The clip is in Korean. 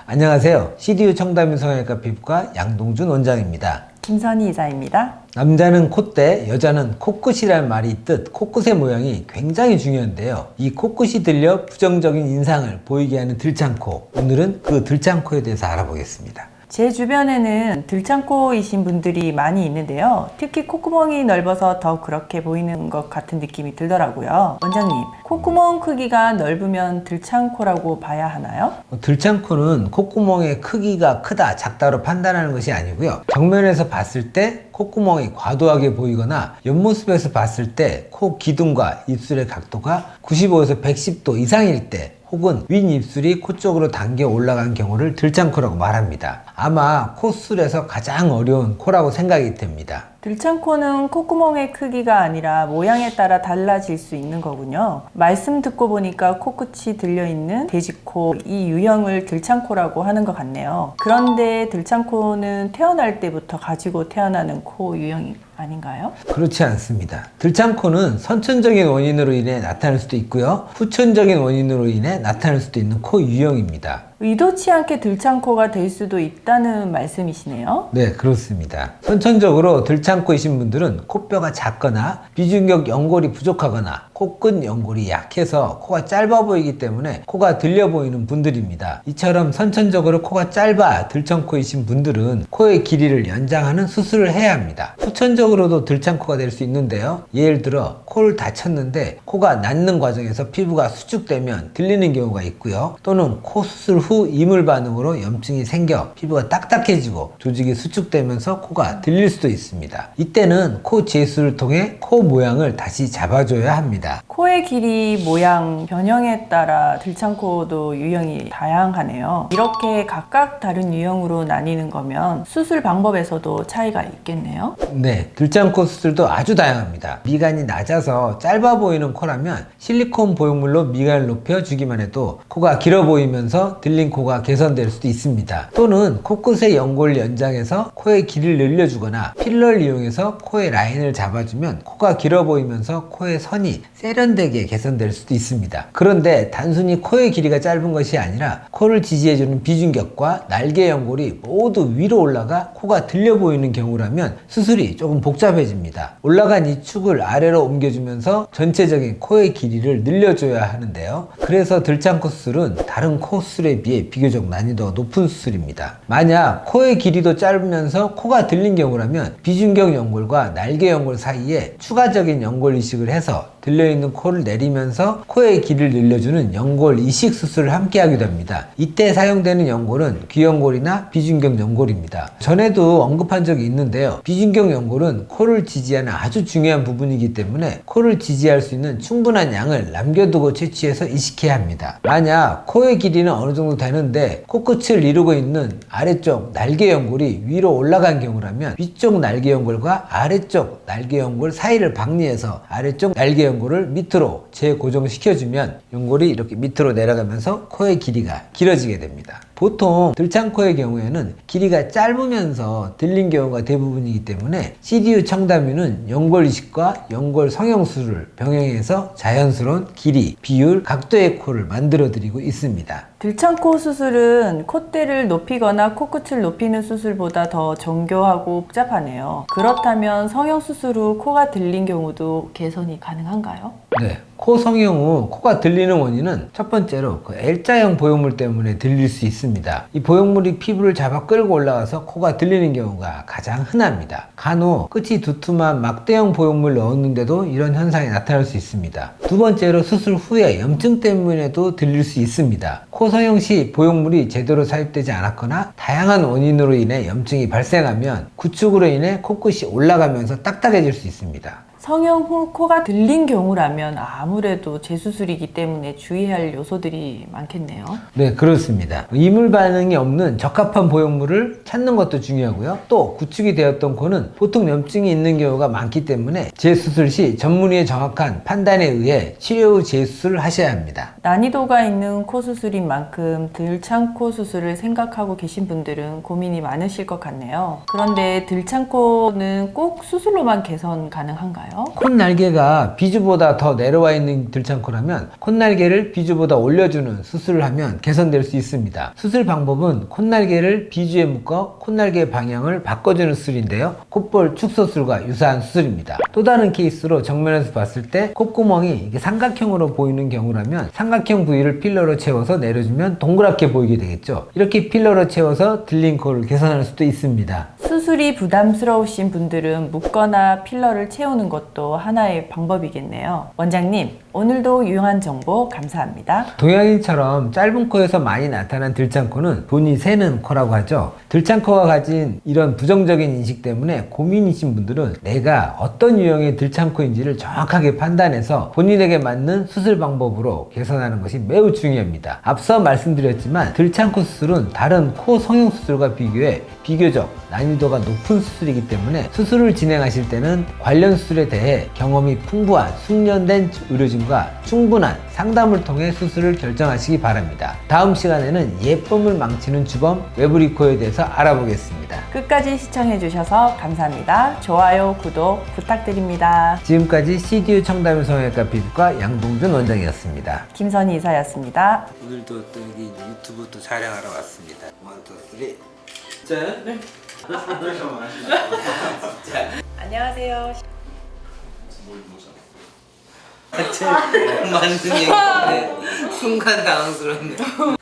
안녕하세요. CDU 청담인 성형외과 피부과 양동준 원장입니다. 김선희 이사입니다. 남자는 콧대, 여자는 코끝이라는 말이 있듯 코끝의 모양이 굉장히 중요한데요. 이 코끝이 들려 부정적인 인상을 보이게 하는 들창코. 오늘은 그 들창코에 대해서 알아보겠습니다. 제 주변에는 들창코이신 분들이 많이 있는데요. 특히 콧구멍이 넓어서 더 그렇게 보이는 것 같은 느낌이 들더라고요. 원장님, 콧구멍 크기가 넓으면 들창코라고 봐야 하나요? 들창코는 콧구멍의 크기가 크다, 작다로 판단하는 것이 아니고요. 정면에서 봤을 때 콧구멍이 과도하게 보이거나 옆모습에서 봤을 때 코 기둥과 입술의 각도가 95에서 110도 이상일 때, 혹은 윗입술이 코 쪽으로 당겨 올라간 경우를 들창코라고 말합니다. 아마 콧술에서 가장 어려운 코라고 생각이 됩니다. 들창코는 콧구멍의 크기가 아니라 모양에 따라 달라질 수 있는 거군요. 말씀 듣고 보니까 코끝이 들려있는 돼지코, 이 유형을 들창코라고 하는 것 같네요. 그런데 들창코는 태어날 때부터 가지고 태어나는 코 유형이 아닌가요? 그렇지 않습니다. 들창코는 선천적인 원인으로 인해 나타날 수도 있고요. 후천적인 원인으로 인해 나타날 수도 있는 코 유형입니다. 의도치 않게 들창코가 될 수도 있다는 말씀이시네요. 네, 그렇습니다. 선천적으로 들창코이신 분들은 코뼈가 작거나 비중격 연골이 부족하거나 코끝 연골이 약해서 코가 짧아 보이기 때문에 코가 들려 보이는 분들입니다. 이처럼 선천적으로 코가 짧아 들창코이신 분들은 코의 길이를 연장하는 수술을 해야 합니다. 후천적으로도 들창코가 될 수 있는데요. 예를 들어 코를 다쳤는데 코가 낫는 과정에서 피부가 수축되면 들리는 경우가 있고요. 또는 코 수술 후 이물 반응으로 염증이 생겨 피부가 딱딱해지고 조직이 수축되면서 코가 들릴 수도 있습니다. 이때는 코 제수를 통해 코 모양을 다시 잡아줘야 합니다. 코의 길이, 모양, 변형에 따라 들창코도 유형이 다양하네요. 이렇게 각각 다른 유형으로 나뉘는 거면 수술 방법에서도 차이가 있겠네요. 네, 들창코 수술도 아주 다양합니다. 미간이 낮아서 짧아 보이는 코라면 실리콘 보형물로 미간을 높여주기만 해도 코가 길어 보이면서 들린 코가 개선될 수도 있습니다. 또는 코끝의 연골 연장해서 코의 길이를 늘려주거나 필러를 이용해서 코의 라인을 잡아주면 코가 길어 보이면서 코의 선이 세련되게 개선될 수도 있습니다. 그런데 단순히 코의 길이가 짧은 것이 아니라 코를 지지해주는 비중격과 날개 연골이 모두 위로 올라가 코가 들려 보이는 경우라면 수술이 조금 복잡해집니다. 올라간 이 축을 아래로 옮겨주면서 전체적인 코의 길이를 늘려줘야 하는데요. 그래서 들창코 수술은 다른 코 수술에 비해 비교적 난이도가 높은 수술입니다. 만약 코의 길이도 짧으면서 코가 들린 경우라면 비중격 연골과 날개 연골 사이에 추가적인 연골 이식을 해서 들려있는 코를 내리면서 코의 길이를 늘려주는 연골 이식 수술을 함께 하게 됩니다. 이때 사용되는 연골은 귀연골이나 비중격 연골입니다. 전에도 언급한 적이 있는데요. 비중격 연골은 코를 지지하는 아주 중요한 부분이기 때문에 코를 지지할 수 있는 충분한 양을 남겨두고 채취해서 이식해야 합니다. 만약 코의 길이는 어느 정도 되는데 코끝을 이루고 있는 아래쪽 날개 연골이 위로 올라간 경우라면 위쪽 날개 연골과 아래쪽 날개 연골 사이를 박리해서 아래쪽 날개 연골을 밑으로 재고정시켜주면 연골이 이렇게 밑으로 내려가면서 코의 길이가 길어지게 됩니다. 보통 들창코의 경우에는 길이가 짧으면서 들린 경우가 대부분이기 때문에 CDU 청담인은 연골 이식과 연골 성형술을 병행해서 자연스러운 길이, 비율, 각도의 코를 만들어 드리고 있습니다. 들창코 수술은 콧대를 높이거나 코끝을 높이는 수술보다 더 정교하고 복잡하네요. 그렇다면 성형수술 후 코가 들린 경우도 개선이 가능한가요? 네. 코 성형 후 코가 들리는 원인은 첫 번째로 L자형 보형물 때문에 들릴 수 있습니다. 이 보형물이 피부를 잡아 끌고 올라가서 코가 들리는 경우가 가장 흔합니다. 간혹 끝이 두툼한 막대형 보형물 넣었는데도 이런 현상이 나타날 수 있습니다. 두 번째로 수술 후에 염증 때문에도 들릴 수 있습니다. 코 성형 시 보형물이 제대로 삽입되지 않았거나 다양한 원인으로 인해 염증이 발생하면 구축으로 인해 코끝이 올라가면서 딱딱해질 수 있습니다. 성형 후 코가 들린 경우라면 아무래도 재수술이기 때문에 주의할 요소들이 많겠네요. 네, 그렇습니다. 이물 반응이 없는 적합한 보형물을 찾는 것도 중요하고요. 또 구축이 되었던 코는 보통 염증이 있는 경우가 많기 때문에 재수술 시 전문의의 정확한 판단에 의해 치료 후 재수술을 하셔야 합니다. 난이도가 있는 코 수술인 만큼 들창코 수술을 생각하고 계신 분들은 고민이 많으실 것 같네요. 그런데 들창코는 꼭 수술로만 개선 가능한가요? 있나요? 콧날개가 비주보다 더 내려와 있는 들창코라면 콧날개를 비주보다 올려주는 수술을 하면 개선될 수 있습니다. 수술 방법은 콧날개를 비주에 묶어 콧날개 방향을 바꿔주는 수술인데요. 콧볼 축소술과 유사한 수술입니다. 또 다른 케이스로 정면에서 봤을 때 콧구멍이 이게 삼각형으로 보이는 경우라면 삼각형 부위를 필러로 채워서 내려주면 동그랗게 보이게 되겠죠. 이렇게 필러로 채워서 들린 코를 개선할 수도 있습니다. 수술이 부담스러우신 분들은 묶거나 필러를 채우는 것도 하나의 방법이겠네요. 원장님, 오늘도 유용한 정보 감사합니다. 동양인처럼 짧은 코에서 많이 나타난 들창코는 돈이 새는 코라고 하죠. 들창코가 가진 이런 부정적인 인식 때문에 고민이신 분들은 내가 어떤 유형의 들창코인지를 정확하게 판단해서 본인에게 맞는 수술 방법으로 개선하는 것이 매우 중요합니다. 앞서 말씀드렸지만 들창코 수술은 다른 코 성형 수술과 비교해 비교적 난이도가 높은 수술이기 때문에 수술을 진행하실 때는 관련 수술에 대해 경험이 풍부한 숙련된 의료진과 충분한 상담을 통해 수술을 결정하시기 바랍니다. 다음 시간에는 예쁨을 망치는 주범 외부리코에 대해서 알아보겠습니다. 끝까지 시청해주셔서 감사합니다. 좋아요, 구독 부탁드립니다. 지금까지 CDU 청담일 성형외과 피부과 양동준 원장이었습니다. 김선희 이사였습니다. 오늘도 또 여기 유튜브 또 촬영하러 왔습니다. 1, 2, 3. 진짜요? 네. 안녕하세요. 맞는 얘기인데 순간 당황스럽네.